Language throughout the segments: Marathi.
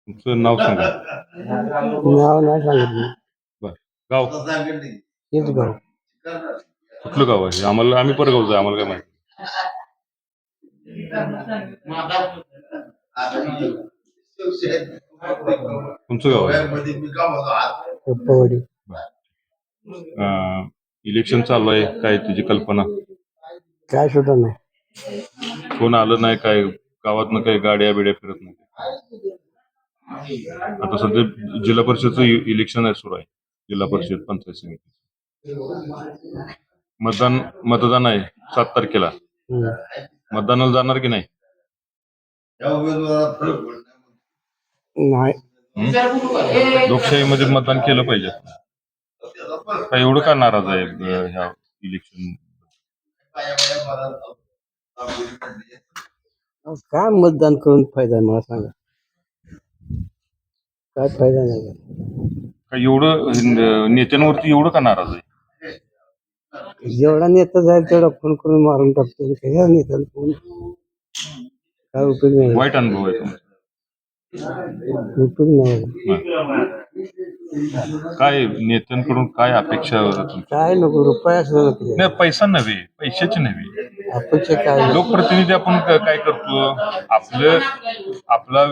तुमचं नाव सांगा. नाव नाही सांगितलं. बर, गाव हेच गाव. कुठलं गाव आहे? आम्ही परगावचं आहे, आम्हाला काय माहिती. तुमचं गाव आहे? कप्पावाडी. इलेक्शन चालू आहे, काय तुझी कल्पना? काय सुद्धा नाही. कोण आलं नाही, काय गावातनं काही गाड्या बिड्या फिरत नाही? आता सध्या जिल्हा परिषदचं इलेक्शन आहे, सुरू आहे. जिल्हा परिषद पंचायत समिती मतदान आहे 7 तारखेला. मतदानाला जाणार की नाही? नाही. लोकशाहीमध्ये मतदान केलं पाहिजे. काय एवढं का नाराज आहे ह्या इलेक्शन? काय मतदान करून फायदा आहे मला सांगा. काय फायदा नाही. काय एवढं नेत्यांवरती एवढं का नाराज आहे? जेवढा नेता जाईल तेवढा फोन करून मारून टाकतो. ह्या नेत्याला फोन काय उपयोग नाही. वाईट अनुभव आहे तुमचा? उपयोग नाही. काय नेत्यांकडून काय अपेक्षा? काय नको, रुपया नको. नाही, पैसा नव्हे, पैशाची नव्हे. अपेक्षा काय? लोकप्रतिनिधी आपण काय करतो? आपला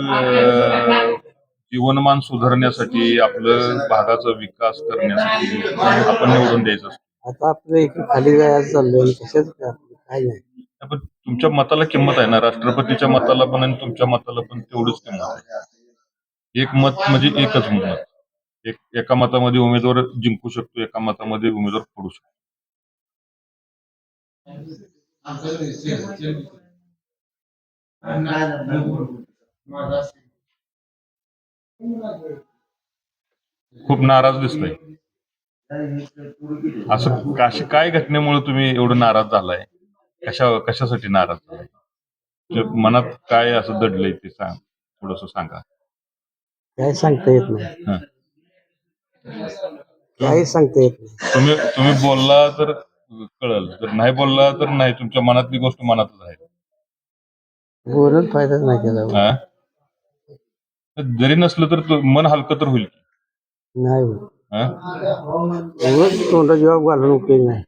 जीवनमान सुधारण्यासाठी, आपलं भागाचा विकास करण्यासाठी आपण निवडून द्यायचं असतं. आता आपलं एक खाली जायचं चाललंय, कशाच काय नाही. पण तुमच्या मताला किंमत आहे ना, राष्ट्रपतीच्या मताला पण आणि तुमच्या मताला पण तेवढीच किंमत आहे. एक मत म्हणजे एकच मत. एका मतामध्ये उमेदवार जिंकू शकतो, एका मतामध्ये उमेदवार पडू शकतो. खूप नाराज दिसतोय. असं काय घटनेमुळे तुम्ही एवढं नाराज झालाय? कशासाठी नाराज झालाय? मनात काय असं दडलंय ते थोडस सांगा. काय सांगता येत नाही. काही सांगता येत नाही. तुम्ही बोलला तर कळल, जर नाही बोलला तर नाही. तुमच्या मनातली गोष्ट मनातच आहे. बोलून फायदाच नाही केला. जरी नसलं तर मन हलकं तर होईल की नाही. तोंडा जबाब घालून उपयोग नाही.